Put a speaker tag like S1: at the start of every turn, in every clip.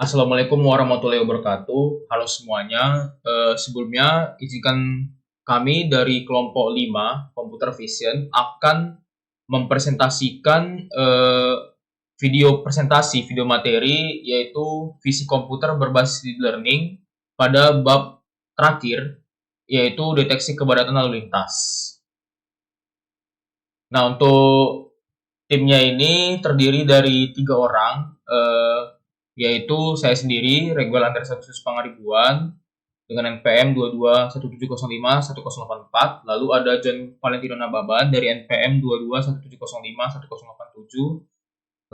S1: Assalamualaikum warahmatullahi wabarakatuh. Halo semuanya. Sebelumnya izinkan kami dari kelompok 5 Computer Vision akan mempresentasikan video materi yaitu visi komputer berbasis deep learning pada bab terakhir yaitu deteksi kepadatan lalu lintas. Nah, untuk timnya ini terdiri dari 3 orang, yaitu saya sendiri, Reguel Andreas Agustus Pangaribuan, dengan NPM 2217051084, lalu ada John Valentino Nababan dari NPM 2217051087,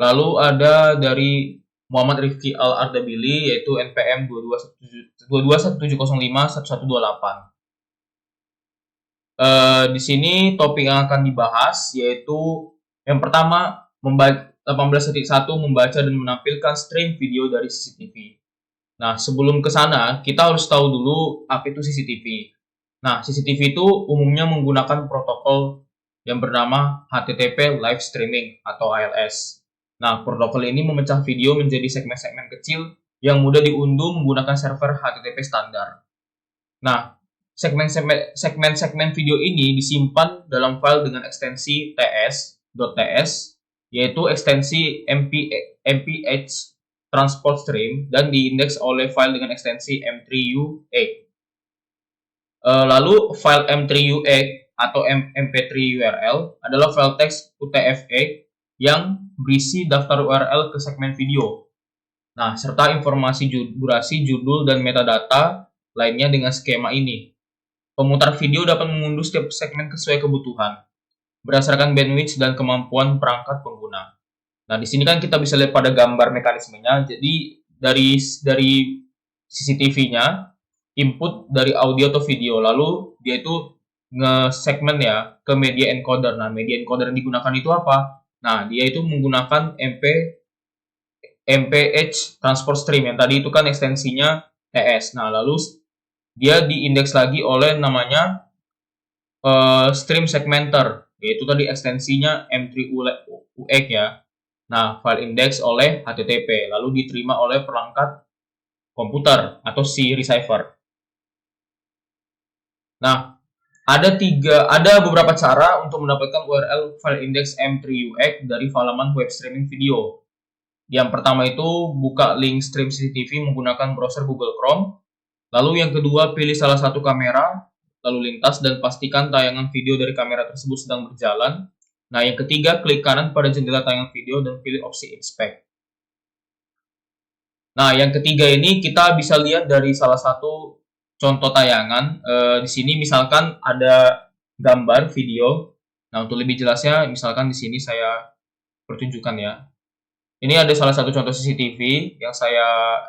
S1: lalu ada dari Muhammad Rifki Al-Ardabili yaitu NPM 2217051128. Di sini topik yang akan dibahas yaitu yang pertama 18.1 membaca dan menampilkan stream video dari CCTV. Nah, sebelum ke sana kita harus tahu dulu apa itu CCTV. Nah, CCTV itu umumnya menggunakan protokol yang bernama HTTP Live Streaming atau HLS. Nah, protokol ini memecah video menjadi segmen-segmen kecil yang mudah diunduh menggunakan server HTTP standar. Nah, segmen-segmen video ini disimpan dalam file dengan ekstensi ts.ts, yaitu ekstensi mph transport stream, dan diindeks oleh file dengan ekstensi m3u8. Lalu file m3u8 atau mp3 URL adalah file teks UTF-8 yang berisi daftar URL ke segmen video. Nah, serta informasi durasi, judul, dan metadata lainnya dengan skema ini. Pemutar video dapat mengunduh setiap segmen sesuai kebutuhan, berdasarkan bandwidth dan kemampuan perangkat pengguna. Nah, di sini kan kita bisa lihat pada gambar mekanismenya. Jadi, dari CCTV-nya, input dari audio atau video, lalu dia itu nge-segmen ya ke media encoder. Nah, media encoder yang digunakan itu apa? Nah, dia itu menggunakan MPH transport stream, yang tadi itu kan ekstensinya TS. Nah, lalu dia diindeks lagi oleh namanya stream segmenter, yaitu tadi ekstensinya M3U8 ya. Nah, file index oleh HTTP, lalu diterima oleh perangkat komputer atau si receiver. Nah, ada beberapa cara untuk mendapatkan URL file index M3U8 dari halaman web streaming video. Yang pertama itu buka link stream CCTV menggunakan browser Google Chrome. Lalu yang kedua, pilih salah satu kamera lalu lintas dan pastikan tayangan video dari kamera tersebut sedang berjalan. Nah, yang ketiga, klik kanan pada jendela tayangan video dan pilih opsi inspect. Nah, yang ketiga ini kita bisa lihat dari salah satu contoh tayangan. Di sini misalkan ada gambar video. Nah, untuk lebih jelasnya, misalkan di sini saya pertunjukkan ya. Ini ada salah satu contoh CCTV yang saya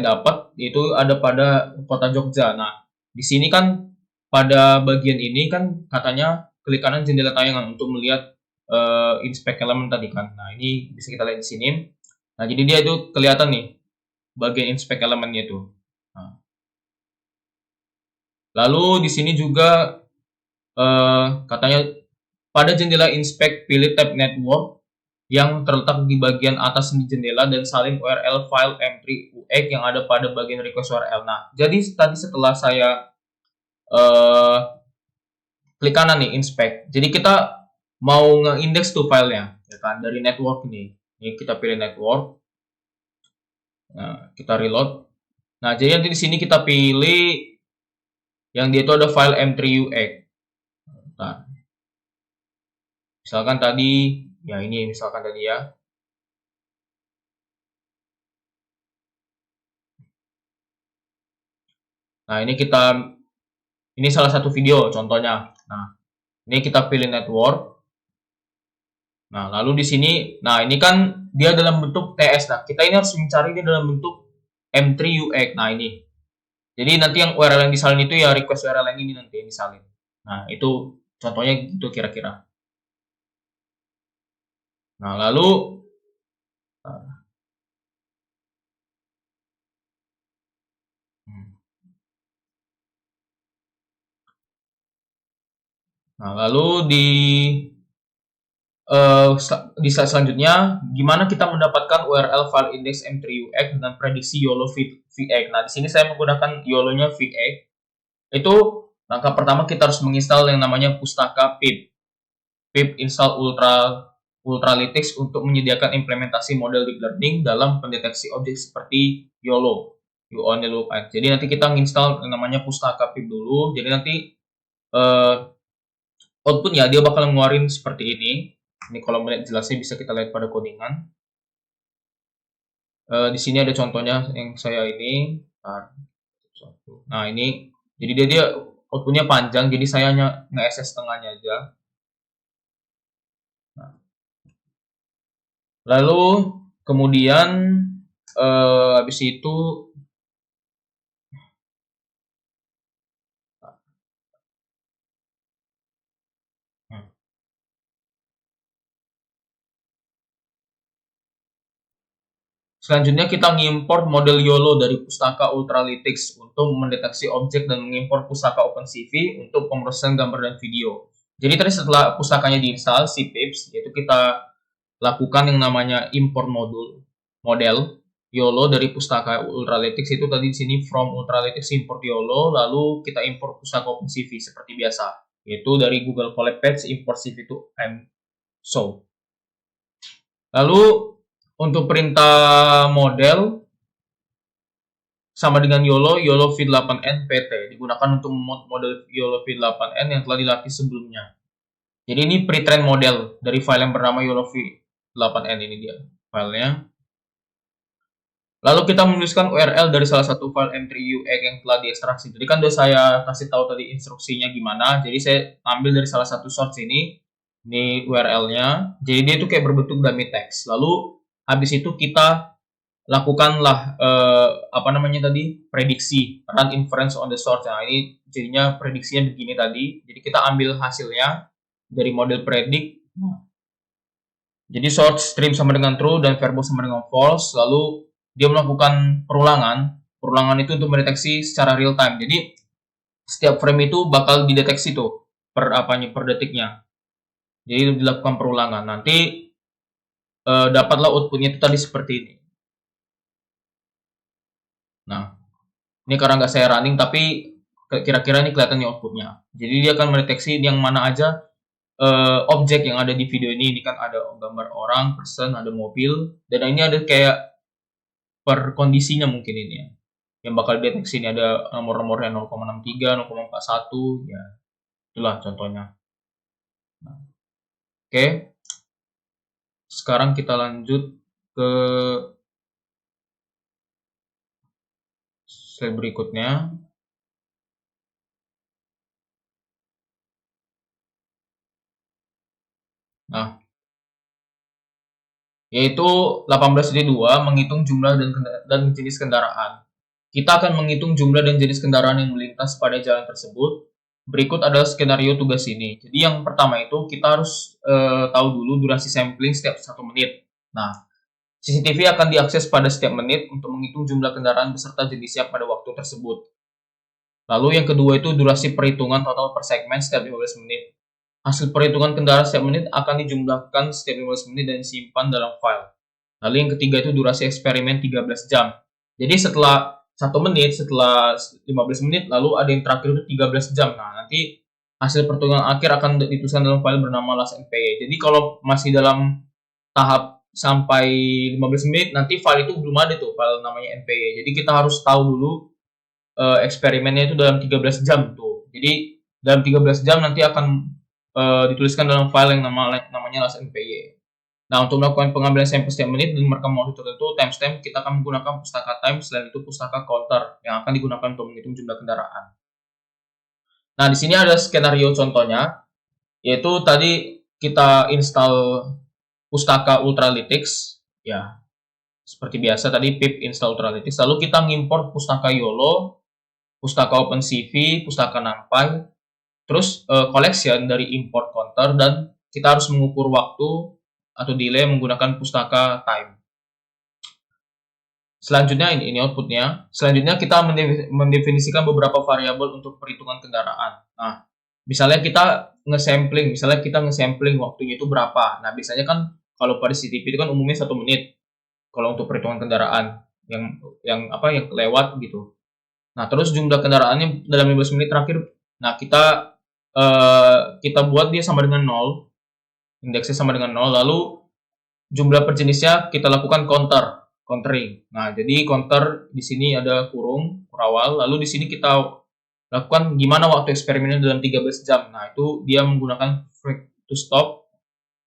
S1: dapat, itu ada pada kota Jogja. Nah, di sini kan pada bagian ini kan katanya klik kanan jendela tayangan untuk melihat inspect element tadi kan. Nah, ini bisa kita lihat di sini. Nah, jadi dia itu kelihatan nih bagian inspect elementnya itu. Nah, lalu di sini juga katanya pada jendela inspect pilih tab network yang terletak di bagian atas jendela dan salin URL file M3U8 yang ada pada bagian request URL. Nah, jadi tadi setelah saya klik kanan nih inspect. Jadi kita mau nge-index tuh filenya, ya kan, dari network ini. Ini kita pilih network. Nah, kita reload. Nah, jadi nanti di sini kita pilih yang dia itu ada file M3U8. Nah, misalkan tadi, ya ini misalkan tadi ya. Nah, ini salah satu video contohnya. Nah, ini kita pilih network. Nah, lalu di sini, nah ini kan dia dalam bentuk TS. Nah, kita ini harus mencari dia dalam bentuk M3U8. Nah, ini. Jadi nanti yang URL yang disalin itu ya request URL yang ini nanti yang disalin. Nah, itu contohnya gitu kira-kira. Nah, lalu Nah, lalu di slide selanjutnya, gimana kita mendapatkan URL file index M3UX dengan prediksi YOLO VX. Nah, di sini saya menggunakan YOLO-nya VX. Itu langkah pertama kita harus menginstal yang namanya pustaka pip. Pip install Ultralytics untuk menyediakan implementasi model deep learning dalam pendeteksi objek seperti YOLO. You only look at. Jadi nanti kita menginstal yang namanya pustaka pip dulu. Jadi nanti outputnya dia bakal ngeluarin seperti ini. Ini kalau melihat jelasnya bisa kita lihat pada codingan. Di sini ada contohnya yang saya ini. Nah ini, jadi dia outputnya panjang, jadi saya hanya nge-SS setengahnya aja. Nah. Lalu kemudian habis itu selanjutnya kita mengimport model YOLO dari pustaka Ultralytics untuk mendeteksi objek dan mengimport pustaka OpenCV untuk pemrosesan gambar dan video. Jadi tadi setelah pustakanya diinstal si pips, yaitu kita lakukan yang namanya import model YOLO dari pustaka Ultralytics. Itu tadi di sini from Ultralytics import YOLO, lalu kita import pustaka OpenCV seperti biasa, yaitu dari Google Colab Page import CV to MShow. Lalu untuk perintah model sama dengan YOLO feed8n PT digunakan untuk model YOLO feed8n yang telah dilatih sebelumnya. Jadi ini pre-train model dari file yang bernama YOLO feed8n, ini dia filenya. Lalu kita menuliskan URL dari salah satu file M3UX yang telah diekstraksi. Jadi kan udah saya kasih tahu tadi instruksinya gimana. Jadi saya ambil dari salah satu source ini URL-nya. Jadi dia itu kayak berbentuk dummy text. Lalu habis itu kita lakukanlah prediksi, run inference on the source. Nah, ini jadinya prediksinya begini tadi. Jadi kita ambil hasilnya dari model predict. Jadi source stream sama dengan true dan verbal sama dengan false. Lalu dia melakukan perulangan. Perulangan itu untuk mendeteksi secara real time. Jadi setiap frame itu bakal dideteksi tuh per detiknya. Jadi dilakukan perulangan. Nanti dapatlah outputnya itu tadi seperti ini. Nah, ini karena nggak saya running, tapi kira-kira ini kelihatannya outputnya. Jadi dia akan mendeteksi yang mana aja objek yang ada di video ini. Ini kan ada gambar orang, person, ada mobil, dan ini ada kayak per kondisinya mungkin ini ya. Yang bakal deteksi ini ada nomor-nomornya 0,63, 0,41, ya itulah contohnya. Nah, oke. Sekarang kita lanjut ke slide berikutnya. Nah, yaitu 18.2 menghitung jumlah dan jenis kendaraan. Kita akan menghitung jumlah dan jenis kendaraan yang melintas pada jalan tersebut. Berikut adalah skenario tugas ini. Jadi yang pertama itu kita harus tahu dulu durasi sampling setiap 1 menit. Nah, CCTV akan diakses pada setiap menit untuk menghitung jumlah kendaraan beserta jenisnya pada waktu tersebut. Lalu yang kedua itu durasi perhitungan total per segmen setiap 15 menit. Hasil perhitungan kendaraan setiap menit akan dijumlahkan setiap 15 menit dan disimpan dalam file. Lalu yang ketiga itu durasi eksperimen 13 jam. Jadi setelah 1 menit, setelah 15 menit, lalu ada yang terakhir itu 13 jam. Nah, nanti hasil perhitungan akhir akan dituliskan dalam file bernama last.npy. Jadi kalau masih dalam tahap sampai 15 menit, nanti file itu belum ada tuh, file namanya npy. Jadi kita harus tahu dulu eksperimennya itu dalam 13 jam tuh. Jadi dalam 13 jam nanti akan dituliskan dalam file yang namanya last.npy. Nah, untuk melakukan pengambilan sampel setiap menit dan merekam waktu tertentu, timestamp, kita akan menggunakan pustaka time, selain itu pustaka counter yang akan digunakan untuk menghitung jumlah kendaraan. Nah, di sini ada skenario contohnya, yaitu tadi kita install pustaka Ultralytics, ya, seperti biasa tadi pip install Ultralytics, lalu kita ngimport pustaka YOLO, pustaka OpenCV, pustaka NumPy, terus collection dari import counter, dan kita harus mengukur waktu atau delay menggunakan pustaka time. Selanjutnya ini outputnya. Selanjutnya kita mendefinisikan beberapa variabel untuk perhitungan kendaraan. Nah, misalnya kita nge-sampling waktunya itu berapa. Nah, biasanya kan kalau pada CCTV itu kan umumnya 1 menit kalau untuk perhitungan kendaraan yang lewat gitu. Nah, terus jumlah kendaraannya dalam 15 menit terakhir, nah kita buat dia sama dengan 0, indeksnya sama dengan 0, lalu jumlah per jenisnya kita lakukan countering. Nah, jadi counter di sini ada kurung, kurawal, lalu di sini kita lakukan gimana waktu eksperimennya dalam 13 jam. Nah, itu dia menggunakan frag to stop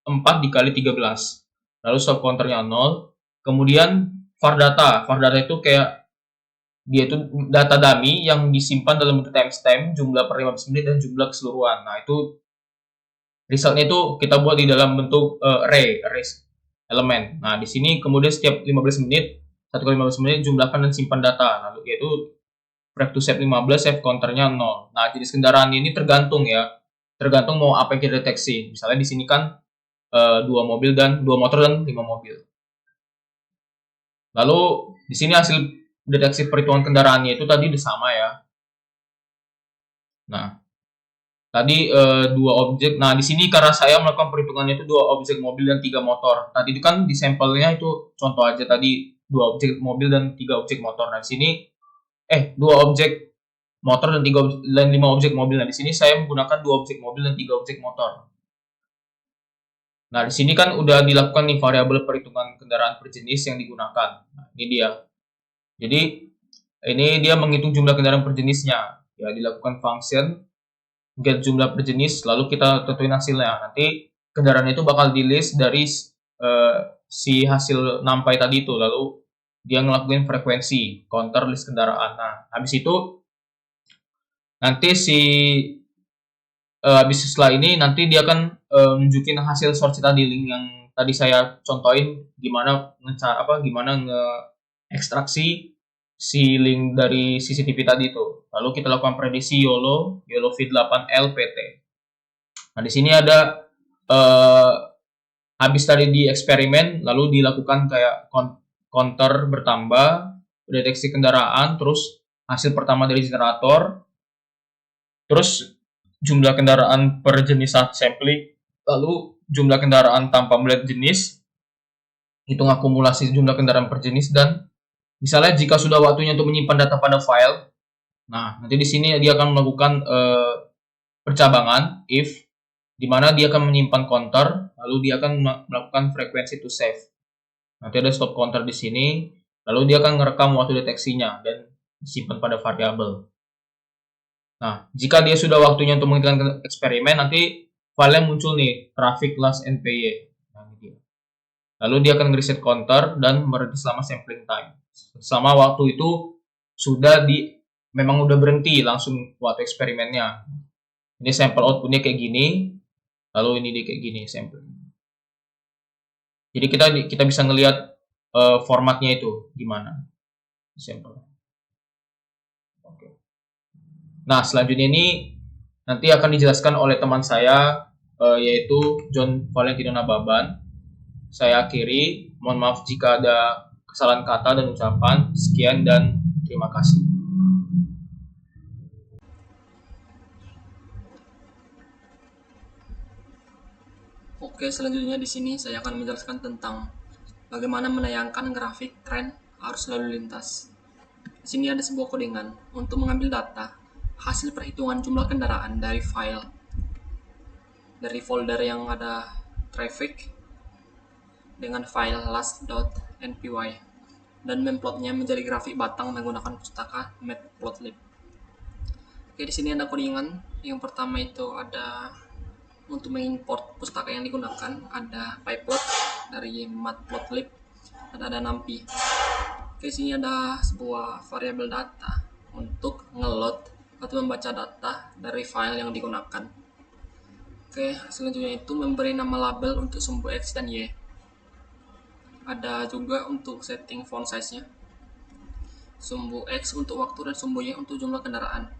S1: 4 dikali 13. Lalu stop counternya 0. Kemudian var data. Var data itu kayak dia itu data dummy yang disimpan dalam bentuk timestamp, jumlah per 15 menit dan jumlah keseluruhan. Nah, itu resultnya itu kita buat di dalam bentuk array elemen. Nah, di sini kemudian setiap 15 menit, 1 kali 15 menit jumlahkan dan simpan data. Lalu yaitu frag to save 15, save counternya 0. Nah, jenis kendaraan ini tergantung ya. Tergantung mau apa yang kita deteksi. Misalnya di sini kan 2 motor dan 5 mobil. Lalu di sini hasil deteksi perhitungan kendaraannya itu tadi sama ya. Nah, tadi 2 objek. Nah, di sini karena saya melakukan perhitungannya itu 2 objek mobil dan 3 motor. Tadi itu kan di sampelnya itu contoh aja tadi 2 objek mobil dan 3 objek motor. Nah, di sini 2 objek motor dan 5 objek mobil. Nah, di sini saya menggunakan 2 objek mobil dan 3 objek motor. Nah, di sini kan udah dilakukan nih variabel perhitungan kendaraan per jenis yang digunakan. Nah, ini dia. Jadi, ini dia menghitung jumlah kendaraan per jenisnya. Ya, dilakukan function get jumlah per jenis, lalu kita tentuin hasilnya. Nanti kendaraan itu bakal di list dari si hasil nampai tadi itu. Lalu dia ngelakuin frekuensi, counter list kendaraan. Nah, habis itu nanti habis setelah ini nanti dia akan nunjukin hasil sort tadi link yang tadi saya contohin gimana nge-ekstraksi si link dari CCTV tadi itu. Lalu kita lakukan prediksi YOLO V8L PT. Nah, di sini ada habis tadi di eksperimen lalu dilakukan kayak counter bertambah, deteksi kendaraan, terus hasil pertama dari generator, terus jumlah kendaraan per jenis sampling, lalu jumlah kendaraan tanpa melihat jenis, hitung akumulasi jumlah kendaraan per jenis, dan misalnya jika sudah waktunya untuk menyimpan data pada file, nah nanti di sini dia akan melakukan percabangan if, di mana dia akan menyimpan counter, lalu dia akan melakukan frekuensi to save. Nanti ada stop counter di sini, lalu dia akan merekam waktu deteksinya dan disimpan pada variabel. Nah, jika dia sudah waktunya untuk menghentikan eksperimen, nanti filenya muncul nih, traffic last NPY. Nah, ini dia. Lalu dia akan reset counter dan berhenti selama sampling time. Selama waktu itu memang udah berhenti langsung waktu eksperimennya. Ini sampel outputnya kayak gini, lalu ini dia kayak gini sampling. Jadi kita bisa ngelihat formatnya itu gimana sampel. Nah, selanjutnya ini nanti akan dijelaskan oleh teman saya, yaitu John Valentino Nababan. Saya akhiri, mohon maaf jika ada kesalahan kata dan ucapan. Sekian dan terima kasih.
S2: Oke, selanjutnya di sini saya akan menjelaskan tentang bagaimana menayangkan grafik tren arus lalu lintas. Di sini ada sebuah codingan untuk mengambil data hasil perhitungan jumlah kendaraan dari file dari folder yang ada traffic dengan file last.npy dan memplotnya menjadi grafik batang menggunakan pustaka matplotlib. Oke, di sini ada codingan. Yang pertama itu ada untuk mengimport pustaka yang digunakan, ada pyplot dari matplotlib dan ada numpy. Oke, di sini ada sebuah variabel data untuk ngeload atau membaca data dari file yang digunakan. Oke, selanjutnya itu memberi nama label untuk sumbu X dan Y. Ada juga untuk setting font size-nya. Sumbu X untuk waktu dan sumbu Y untuk jumlah kendaraan.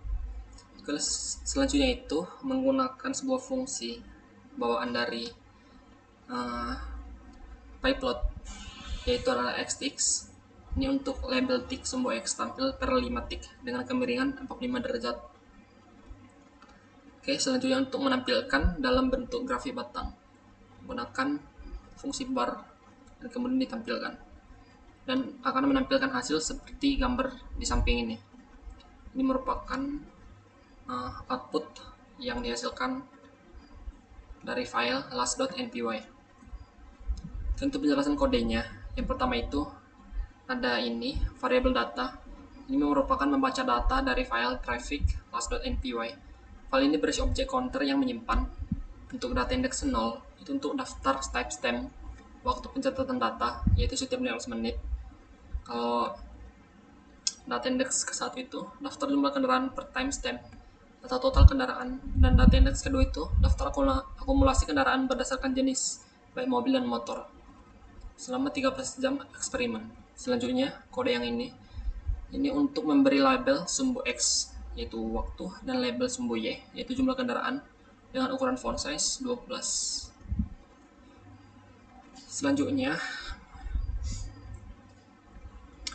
S2: Oke, selanjutnya itu menggunakan sebuah fungsi bawaan dari pyplot, yaitu adalah xtix. Ini untuk label tick sumbu X tampil per 5 tick dengan kemiringan 45 derajat. Oke, selanjutnya untuk menampilkan dalam bentuk grafik batang, menggunakan fungsi bar dan kemudian ditampilkan, dan akan menampilkan hasil seperti gambar di samping ini. Ini merupakan output yang dihasilkan dari file last.mpy. Untuk penjelasan kodenya, yang pertama itu ada ini variabel data. Ini merupakan membaca data dari file traffic last.mpy. File ini berisi objek counter yang menyimpan untuk data indeks 0 itu untuk daftar timestamp waktu pencatatan data, yaitu setiap 15 menit. Kalau data indeks ke-1 itu daftar jumlah kendaraan per timestamp atau total kendaraan, dan data indeks kedua itu daftar akumulasi kendaraan berdasarkan jenis baik mobil dan motor selama 13 jam eksperimen. Selanjutnya kode yang ini untuk memberi label sumbu X yaitu waktu dan label sumbu Y yaitu jumlah kendaraan dengan ukuran font size 12. Selanjutnya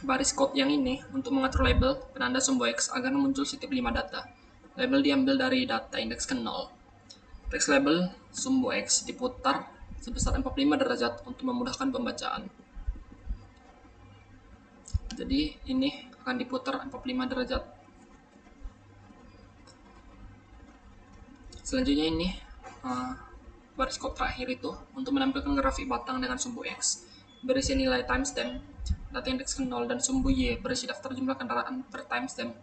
S2: baris code yang ini untuk mengatur label penanda sumbu X agar muncul setiap 5 data. Label diambil dari data indeks ke 0. Teks label sumbu X diputar sebesar 45 derajat untuk memudahkan pembacaan. Jadi ini akan diputar 45 derajat. Selanjutnya ini baris code terakhir itu untuk menampilkan grafik batang dengan sumbu X berisi nilai timestamp, data indeks ke 0, dan sumbu Y berisi daftar jumlah kendaraan per timestamp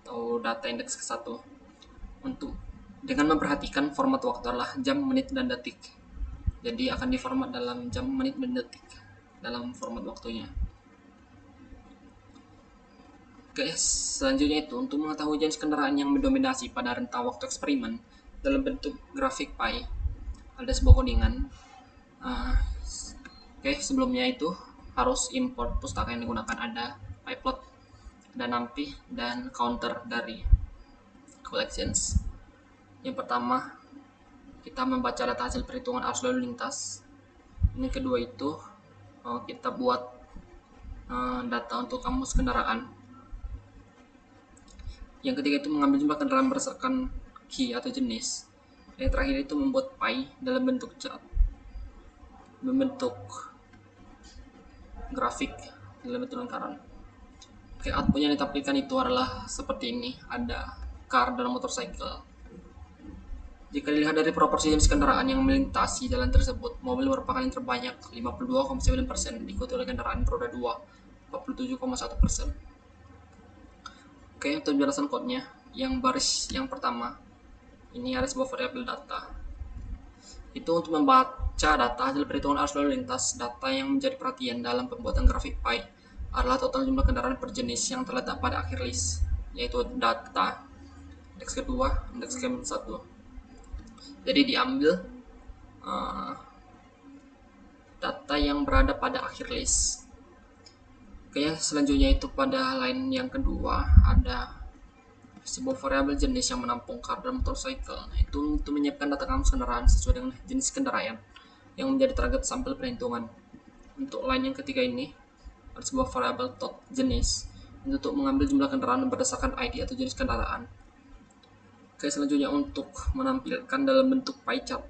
S2: atau data indeks ke-1. Untuk dengan memperhatikan format waktu adalah jam, menit, dan detik. Jadi akan diformat dalam jam, menit, dan detik dalam format waktunya. Oke, selanjutnya itu untuk mengetahui jenis kendaraan yang mendominasi pada rentang waktu eksperimen dalam bentuk grafik pie, ada sebuah codingan. Oke, sebelumnya itu harus import pustaka yang digunakan, ada pyplot dan numpy dan counter dari collections. Yang pertama, kita membaca data hasil perhitungan arus lalu lintas. Ini kedua itu kita buat data untuk kamus kendaraan. Yang ketiga itu mengambil jumlah kendaraan berdasarkan key atau jenis. Yang terakhir itu membuat pie dalam bentuk chart, membentuk grafik dalam bentuk lingkaran. Oke, output yang ditampilkan itu adalah seperti ini, ada car dan motorcycle. Jika dilihat dari proporsi jenis kendaraan yang melintasi jalan tersebut, mobil merupakan yang terbanyak 52,9%, diikuti oleh kendaraan roda 2 47,1%. Oke, untuk penjelasan kodenya, yang baris yang pertama ini ada sebuah variabel data. Itu untuk membaca data hasil perhitungan arus lalu lintas. Data yang menjadi perhatian dalam pembuatan grafik pie adalah total jumlah kendaraan per jenis yang terletak pada akhir list, yaitu data indeks kedua, indeks ke-1. Jadi diambil data yang berada pada akhir list. Oke, selanjutnya itu pada line yang kedua ada sebuah variabel jenis yang menampung car dan motorcycle. Itu untuk menyiapkan data kamus kendaraan sesuai dengan jenis kendaraan yang menjadi target sampel perhitungan. Untuk line yang ketiga ini ada sebuah variabel tot jenis untuk mengambil jumlah kendaraan berdasarkan ID atau jenis kendaraan. Oke, selanjutnya untuk menampilkan dalam bentuk pie chart,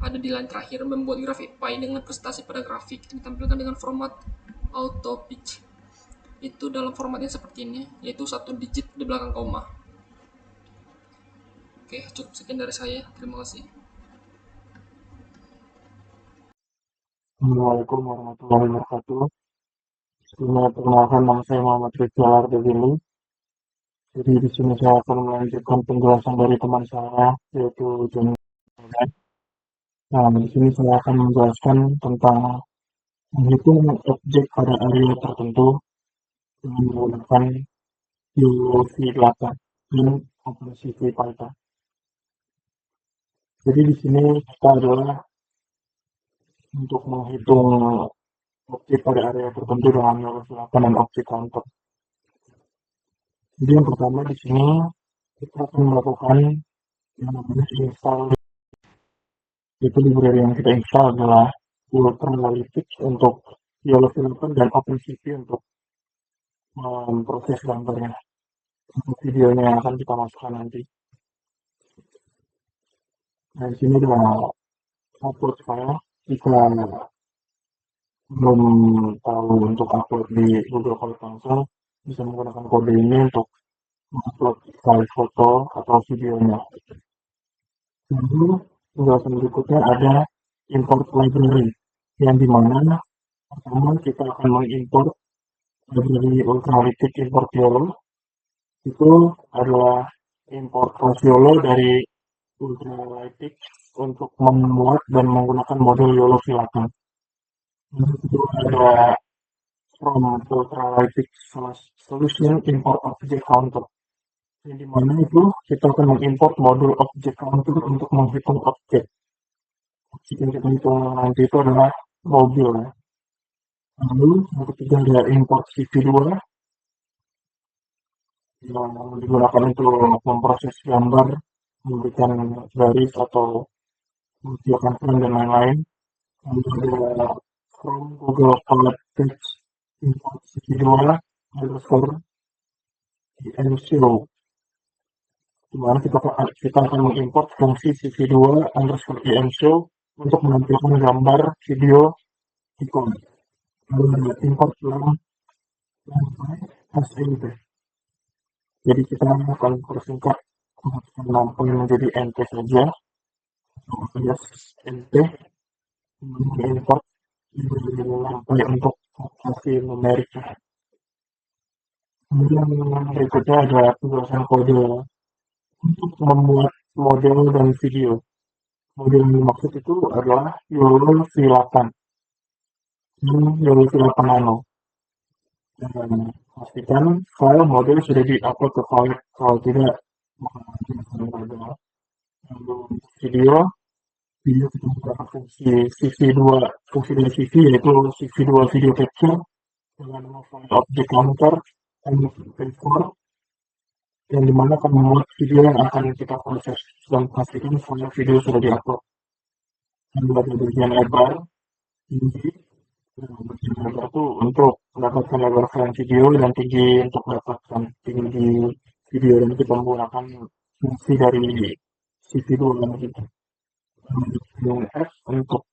S2: ada di line terakhir membuat grafik pie dengan presentasi pada grafik ditampilkan dengan format auto pitch. Itu dalam formatnya seperti ini, yaitu 1 digit di belakang koma. Oke, cukup sekian dari saya. Terima kasih.
S3: Assalamualaikum warahmatullahi wabarakatuh. Sebelumnya perkenalkan, nama saya Muhammad Rizal Ardegili. Jadi di sini saya akan melanjutkan penjelasan dari teman saya, yaitu Joni. Nah, di sini saya akan menjelaskan tentang menghitung objek pada area tertentu dengan menggunakan UV8 dan OpenCV Python. Jadi di sini kita adalah untuk menghitung objek pada area tertentu dengan UV8 dan objek counter. Jadi yang pertama di sini kita akan melakukan yang namanya install. Itu library yang kita install adalah Ultra Analytics untuk YOLO8 dan OpenCV untuk memproses gambarnya. Untuk videonya yang akan kita masukkan nanti. Nah, di sini ada upload file. jika belum tahu untuk upload di Google Cloud Console, bisa menggunakan kode ini untuk mengupload file foto atau videonya. Lalu penjelasan berikutnya ada import library, yang dimana pertama kita akan mengimport library Ultralytic import YOLO. Itu adalah import class YOLO dari Ultralytic untuk membuat dan menggunakan model YOLO V8. Lalu kedua ada from Ultralytic solution import object counter, yang dimana itu kita akan mengimport modul object counter untuk menghitung objek. Objek yang kita hitung nanti itu adalah mobil ya. Lalu yang ketiga ada import CV2 yang digunakan untuk memproses gambar, memberikan garis atau menunjukkan frame dan lain-lain. Lalu ada from Google Cloud Text import CV2 underscore imshow, di mana kita akan mengimport fungsi CV2 underscore imshow untuk menampilkan gambar, video, ikon. Lalu ada import SNP. Jadi kita akan persingkat lampai menjadi NT saja, alias NT, import lampai untuk hasil numerik. Kemudian berikutnya ada penjelasan kode untuk membuat model dan video. Model yang dimaksud itu adalah YOLO V8 dan YOLO V8 Nano. Dan pastikan file model sudah di-upload ke file, kalau tidak maka akan ada. Lalu video kita menggunakan fungsi CV2, fungsi dari CV yaitu CV2 video capture dengan nama file object counter MP4, yang dimana akan membuat video yang akan kita proses dan pastikan file video sudah di-upload. Lalu ada bagian lebar, tinggi, bagian lebar itu untuk mendapatkan lebar frame video dan tinggi untuk mendapatkan tinggi video, dan kita menggunakan fungsi dari CV2 yang gitu. F untuk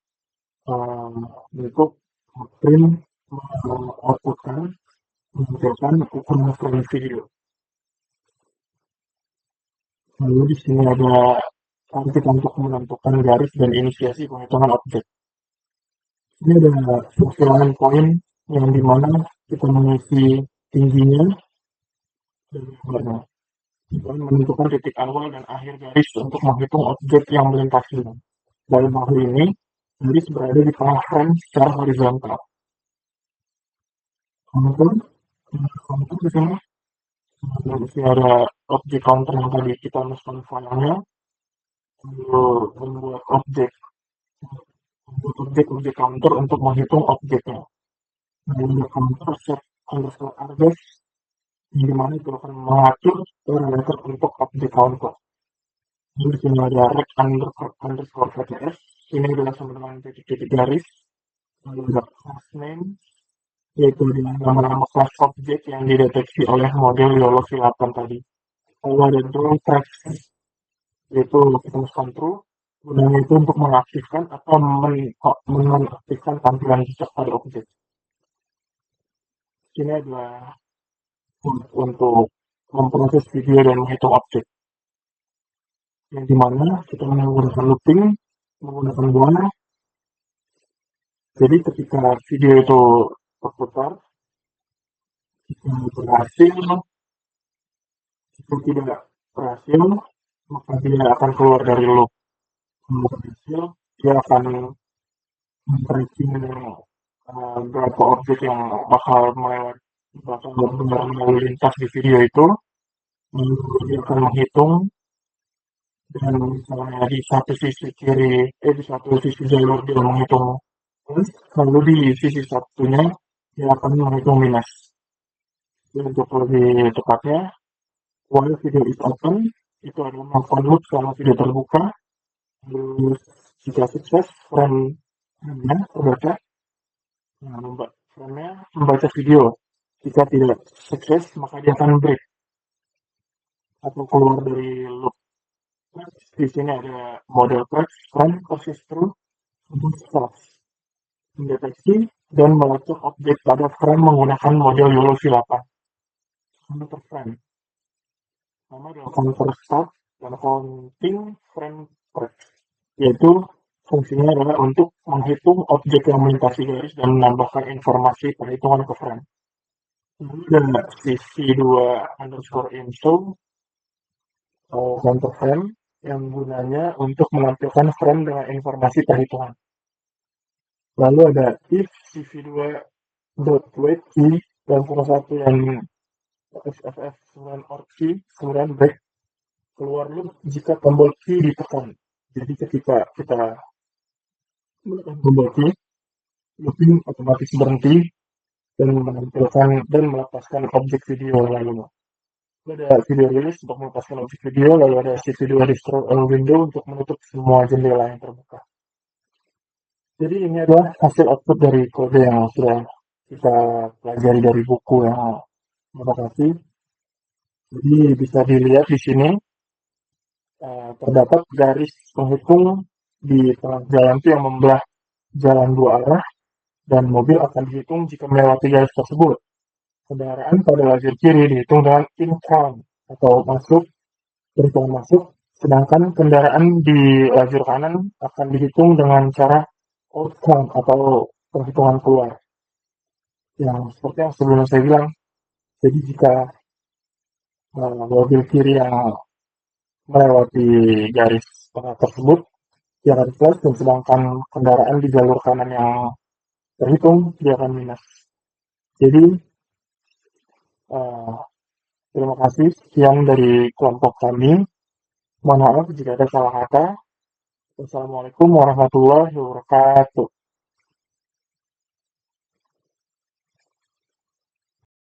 S3: print outputkan menampilkan ukuran frame video. Lalu di sini ada kita untuk menentukan garis dan inisiasi penghitungan objek. Ini ada fungsi line point yang dimana kita mengisi tingginya dan lebarnya. Kita menentukan titik awal dan akhir garis untuk menghitung objek yang melintasinya. Dalam hal ini, garis berada di tengah frame secara horizontal. Kemudian di sini ada objek counter yang tadi kita masukkan filenya, lalu membuat objek counter untuk menghitung objeknya. Lalu ada counter set underscore args, di mana itu akan mengatur parameter untuk objek counter. Lalu di sini ada rect underscore vts, ini adalah sama dengan titik-titik garis. Lalu ada class name, yaitu nama-nama kelas objek yang dideteksi oleh model YOLO V8 tadi. Lalu ada draw text, yaitu kita masukkan true, gunanya itu untuk mengaktifkan atau menonaktifkan tampilan jejak pada objek. Ini adalah untuk memproses video dan menghitung objek, yang dimana kita menggunakan looping, menggunakan bola. Jadi ketika video itu terputar, jika berhasil, jika tidak berhasil, maka dia akan keluar dari loop. Kalau berhasil, dia akan men-tracking berapa objek yang bakal melalui lintas di video itu. Lalu dia akan menghitung, dan misalnya di satu sisi jalur dia menghitung plus, lalu di sisi satunya dia akan menghitung minus. Untuk lebih tepatnya, while video is open, itu adalah melakukan loop selama video terbuka. Lalu jika sukses, frame-nya terbaca, frame-nya membaca video. Jika tidak sukses, maka dia akan break atau keluar dari loop. Di sini ada model flash, frame, persis true, Bootstrap mendeteksi dan melacak objek pada frame menggunakan model YOLO V8. Counter frame nama adalah counter start dan counting frame break, yaitu fungsinya adalah untuk menghitung objek yang melintasi garis dan menambahkan informasi perhitungan ke frame. Lalu ada cv2 underscore info counter frame yang gunanya untuk menampilkan frame dengan informasi perhitungan. Lalu ada if cv2.wait key dan salah satu yang FFF 9 or key 9 break keluar loop jika tombol key ditekan. Jadi ketika kita menekan tombol key, looping otomatis berhenti dan menampilkan dan melepaskan objek video lalu. Ada video release untuk melepaskan objek video, lalu ada cv2 destroy all window untuk menutup semua jendela yang terbuka. Jadi ini adalah hasil output dari kode yang sudah kita pelajari dari buku yang Bapak kasih. Jadi bisa dilihat di sini terdapat garis penghitung di tengah jalan itu yang membelah jalan dua arah dan mobil akan dihitung jika melewati garis tersebut. Kendaraan pada lajur kiri dihitung dengan in count atau masuk, perhitungan masuk, sedangkan kendaraan di lajur kanan akan dihitung dengan cara out count atau perhitungan keluar. Yang seperti yang sebelumnya saya bilang, jadi jika mobil kiri yang melewati garis tengah tersebut, dia akan plus, dan sedangkan kendaraan di jalur kanan yang terhitung, dia akan minus. Jadi, terima kasih. Sekian dari kelompok kami. Mohon maaf jika ada salah kata. Wassalamualaikum warahmatullahi wabarakatuh.